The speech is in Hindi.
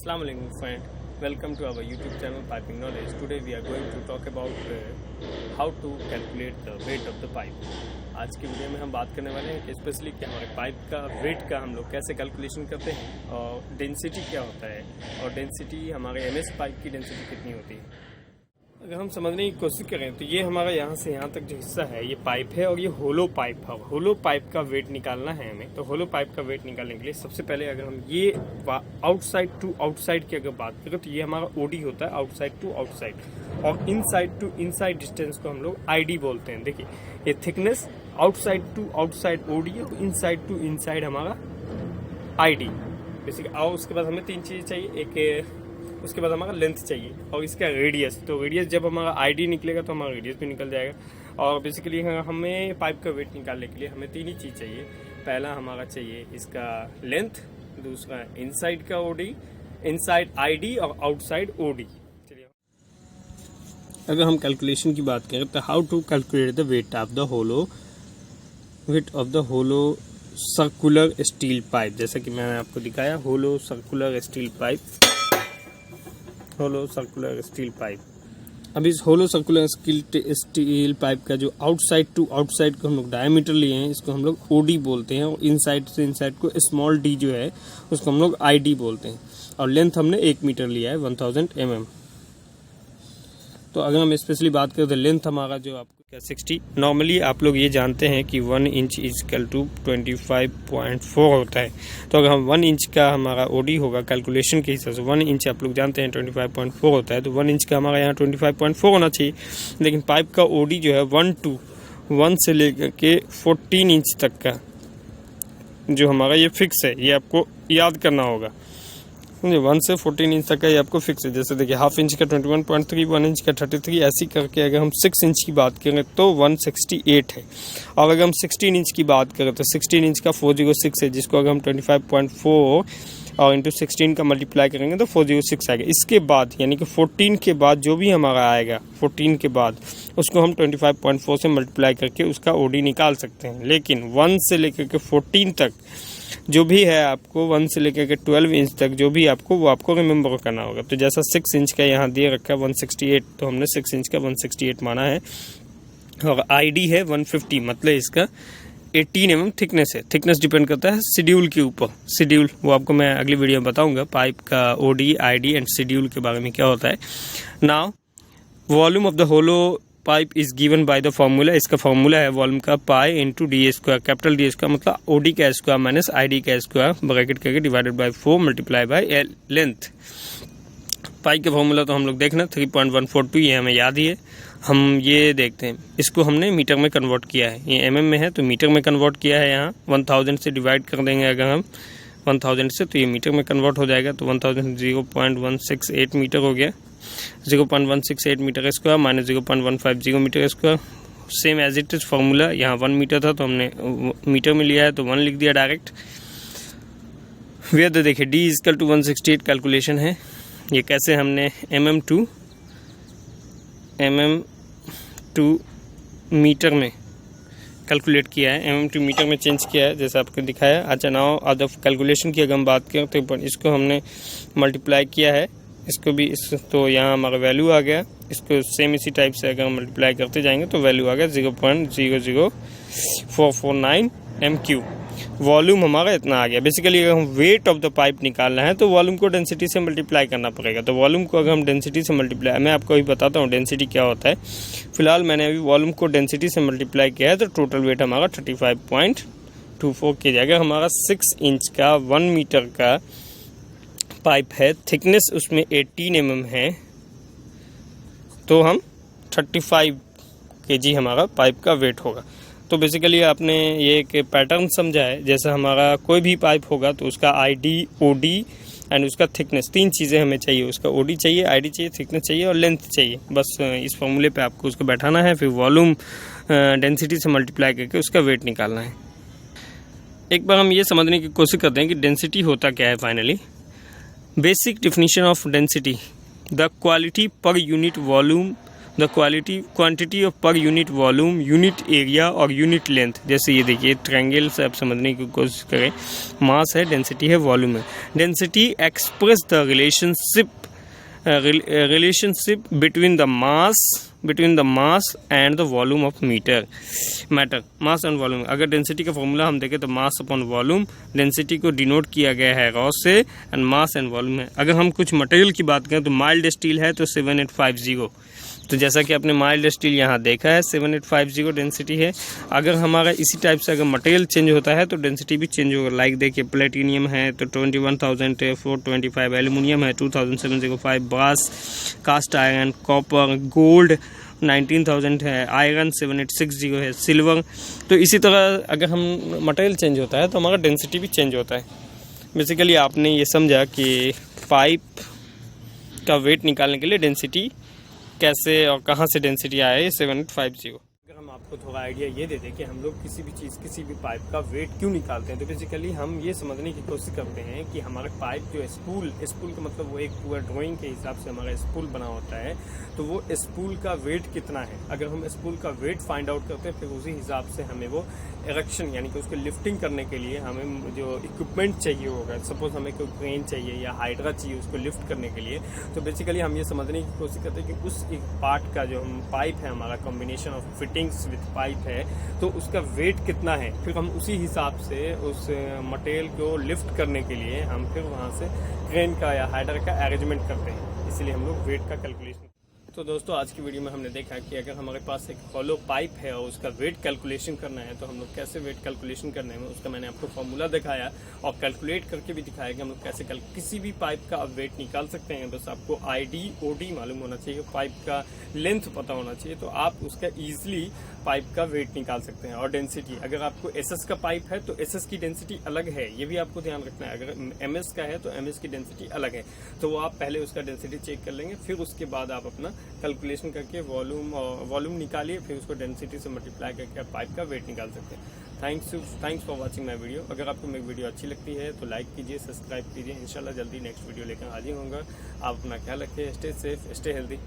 Assalamu alaikum friend, welcome to our YouTube channel Piping Knowledge. Today we are going to talk about how to calculate the weight of the pipe. आज की वीडियो में हम बात करने वाले हैं कि स्पेशली कि हमारे पाइप का वेट का हम लोग कैसे कैलकुलेशन करते हैं और डेंसिटी क्या होता है और डेंसिटी हमारे MS पाइप की डेंसिटी कितनी होती है। अगर हम समझने की कोशिश करें तो ये हमारा यहाँ से यहाँ तक जो हिस्सा है ये पाइप है और ये होलो पाइप है। होलो पाइप का वेट निकालना है हमें, तो होलो पाइप का वेट निकालने के लिए सबसे पहले अगर हम ये आउटसाइड टू आउटसाइड की अगर बात करें तो ये हमारा OD होता है, आउटसाइड टू आउटसाइड, और इनसाइड टू इनसाइड डिस्टेंस को हम लोग ID बोलते हैं। देखिए ये thickness outside to outside OD है, इनसाइड टू इनसाइड हमारा ID बेसिक। और उसके बाद हमें तीन चीज़ें चाहिए, एक उसके बाद हमारा लेंथ चाहिए और इसका रेडियस। तो रेडियस जब हमारा ID निकलेगा तो हमारा रेडियस भी निकल जाएगा। और बेसिकली हमें पाइप का वेट निकालने के लिए हमें तीन ही चीज़ चाहिए। पहला हमारा चाहिए इसका लेंथ, दूसरा इनसाइड का OD, इनसाइड ID और आउटसाइड OD। चलिए अगर हम कैलकुलेशन की बात करें तो how to calculate the weight of the hollow circular steel pipe. जैसा कि मैंने आपको दिखाया hollow circular steel pipe, hollow circular steel pipe. अब इस होलो सर्कुलर स्टील पाइप का जो आउटसाइड टू आउटसाइड को हम लोग डायमीटर लिए हैं, इसको हम लोग OD बोलते हैं, और इनसाइड से इनसाइड को स्मॉल d जो है उसको हम लोग ID बोलते हैं, और लेंथ हमने 1 मीटर लिया है 1000 mm। तो अगर हम स्पेशली बात करें तो लेंथ हमारा जो आपको 60, नॉर्मली आप लोग ये जानते हैं कि 1 इंच इक्वल टू 25.4 होता है। तो अगर हम 1 इंच का हमारा OD होगा कैलकुलेशन के हिसाब से, 1 इंच आप लोग जानते हैं 25.4 होता है, तो 1 इंच का हमारा यहाँ 25.4 होना चाहिए। लेकिन पाइप का OD जो है 1 से लेकर के 14 इंच तक का जो हमारा ये फिक्स है, ये आपको याद करना होगा। 1 से 14 इंच तक का ये आपको फिक्स है। जैसे देखिए हाफ इंच का 21.3, 1 इंच का 33, ऐसी करके अगर हम 6 इंच की बात करें तो 168 है। और अगर हम 16 इंच की बात करें तो 16 इंच का 406 है, जिसको अगर हम 25.4 और इंटू 16 का मल्टीप्लाई करेंगे तो 406 आएगा। इसके बाद यानी कि 14 के बाद जो भी हमारा आएगा 14 के बाद उसको हम 25.4 से मल्टीप्लाई करके उसका OD निकाल सकते हैं। लेकिन 1 से लेकर के 14 तक जो भी है आपको 1 से लेकर के 12 इंच तक जो भी आपको वो आपको रिमेंबर करना होगा। तो जैसा 6 इंच का यहाँ दिए रखा है 168, तो हमने 6 इंच का 168 माना है, और ID है 150, मतलब इसका 18 mm थिकनेस है। थिकनेस डिपेंड करता है शेड्यूल के ऊपर। शेड्यूल वो आपको मैं अगली वीडियो में बताऊंगा, पाइप का OD, ID एंड शेड्यूल के बारे में क्या होता है। Now volume of the hollow pipe is given by the formula. इसका फॉर्मूला है वॉल्यूम का pi into D², capital D square मतलब OD का स्क्वायर माइनस ID का स्क्वायर ब्रैकेट करके divided by 4 multiply by length. Pi का फॉर्मूला तो हम लोग देखना 3.142, ये हमें याद ही है। हम ये देखते हैं, इसको हमने मीटर में कन्वर्ट किया है, ये mm में है तो मीटर में कन्वर्ट किया है। यहाँ 1000 से डिवाइड कर देंगे अगर हम 1000 से, तो ये मीटर में कन्वर्ट हो जाएगा। तो 1000 0.168 मीटर हो गया, 0.168 metre square minus 0.150 metre square. Same as it is formula, यहाँ 1 मीटर था तो हमने मीटर में लिया है तो 1 लिख दिया डायरेक्ट। वेयर देखिए D इक्वल टू 168 कैलकुलेशन है। ये कैसे हमने mm टू मीटर में कैलकुलेट किया है, mm टू मीटर में चेंज किया है जैसे आपको दिखाया। अच्छा नाउ अदर कैलकुलेशन की अगर हम बात करें तो इसको हमने मल्टीप्लाई किया है, इसको भी इस, तो यहाँ हमारा वैल्यू आ गया। इसको सेम इसी टाइप से अगर हम मल्टीप्लाई करते जाएंगे तो वैल्यू आ गया 0.00449 MQ। वॉल्यूम हमारा इतना आ गया। बेसिकली अगर हम वेट ऑफ द पाइप निकालना है तो वॉल्यूम को डेंसिटी से मल्टीप्लाई करना पड़ेगा। तो वॉल्यूम को अगर हम डेंसिटी से मल्टीप्लाई, मैं आपको अभी बताता हूँ डेंसिटी क्या होता है। फिलहाल मैंने अभी वॉल्यूम को डेंसिटी से मल्टीप्लाई किया है तो टोटल वेट हमारा 35.24 के जाएगा। हमारा 6 इंच का 1 मीटर का पाइप है, थिकनेस उसमें 18 mm है, तो हम 35 kg हमारा पाइप का वेट होगा। तो बेसिकली आपने ये एक पैटर्न समझा है, जैसा हमारा कोई भी पाइप होगा तो उसका ID, OD एंड उसका थिकनेस, 3 चीज़ें हमें चाहिए। उसका OD चाहिए, ID चाहिए, थिकनेस चाहिए और लेंथ चाहिए। बस इस फॉर्मूले पे आपको उसको बैठाना है, फिर वॉल्यूम डेंसिटी से मल्टीप्लाई करके उसका वेट निकालना है। एक बार हम ये समझने की कोशिश करते हैं कि डेंसिटी होता क्या है। Finally basic definition of density, the quality per unit volume the quantity of per unit volume, unit area और यूनिट लेंथ। जैसे ये देखिए ट्रायंगल से आप समझने की कोशिश करें, मास है, डेंसिटी है, वॉल्यूम है। Density express the relationship between the mass and the volume of matter. Mass and volume, अगर डेंसिटी का फॉर्मूला हम देखें तो मास अपॉन वॉल्यूम, डेंसिटी को डिनोट किया गया है रॉ से, एंड मास एंड वॉल्यूम है। अगर हम कुछ मटेरियल की बात करें तो माइल्ड स्टील है तो 7850, तो जैसा कि आपने माइल्ड स्टील यहाँ देखा है 7850 डेंसिटी है। अगर हमारा इसी टाइप से अगर मटेरियल चेंज होता है तो डेंसिटी भी चेंज होगा। लाइक देखिए प्लेटिनियम है तो 21,425, एल्यूमिनियम है 2705, brass, cast iron, copper, gold 19,000 है, आयरन 7860 है, सिल्वर। तो इसी तरह अगर हम मटेरियल चेंज होता है तो हमारा डेंसिटी भी चेंज होता है। बेसिकली आपने ये समझा कि पाइप का वेट निकालने के लिए डेंसिटी कैसे और कहाँ से डेंसिटी आया है 7850। अगर हम आपको थोड़ा आइडिया ये दे दें कि हम लोग किसी भी चीज़, किसी भी पाइप का वेट क्यों निकालते हैं, तो बेसिकली हम ये समझने की कोशिश करते हैं कि हमारा पाइप जो स्पूल का मतलब वो एक पूरा ड्राइंग के हिसाब से हमारा स्पूल बना होता है, तो वो स्पूल का वेट कितना है। अगर हम स्पूल का वेट फाइंड आउट करते हैं फिर उसी हिसाब से हमें वो इरेक्शन यानी कि उसको लिफ्टिंग करने के लिए हमें जो इक्विपमेंट चाहिए होगा, सपोज हमें कोई क्रेन चाहिए या हाइड्रा चाहिए उसको लिफ्ट करने के लिए, तो बेसिकली हम ये समझने की कोशिश करते हैं कि उस एक पार्ट का जो हम पाइप है हमारा combination of fittings with pipe है, तो उसका वेट कितना है। फिर हम उसी हिसाब से उस मटेरियल को लिफ्ट करने के लिए हम फिर वहाँ से क्रेन का या हाइड्रा का अरेंजमेंट करते हैं, इसलिए हम लोग वेट का कैलकुलेशन। तो दोस्तों आज की वीडियो में हमने देखा कि अगर हमारे पास एक हॉलो पाइप है और उसका वेट कैलकुलेशन करना है तो हम लोग कैसे वेट कैलकुलेशन करने में उसका मैंने आपको फॉर्मूला दिखाया और कैलकुलेट करके भी दिखाया कि हम लोग कैसे किसी भी पाइप का वेट निकाल सकते हैं। बस आपको ID OD मालूम होना चाहिए, पाइप का लेंथ पता होना चाहिए, तो आप उसका ईजिली पाइप का वेट निकाल सकते हैं। और डेंसिटी, अगर आपको SS का पाइप है तो SS की डेंसिटी अलग है, ये भी आपको ध्यान रखना है। अगर MS का है तो MS की डेंसिटी अलग है, तो वो आप पहले उसका डेंसिटी चेक कर लेंगे, फिर उसके बाद आप अपना कैलकुलेशन करके वॉल्यूम निकालिए, फिर उसको डेंसिटी से मल्टीप्लाई करके आप पाइप का वेट निकाल सकते हैं। Thanks for watching my video. अगर आपको मेरी वीडियो अच्छी लगती है तो लाइक कीजिए, सब्सक्राइब कीजिए। इंशाल्लाह जल्दी नेक्स्ट वीडियो लेकर हाजिर होऊंगा। आप अपना ख्याल रखिए, स्टे सेफ, स्टे हेल्दी।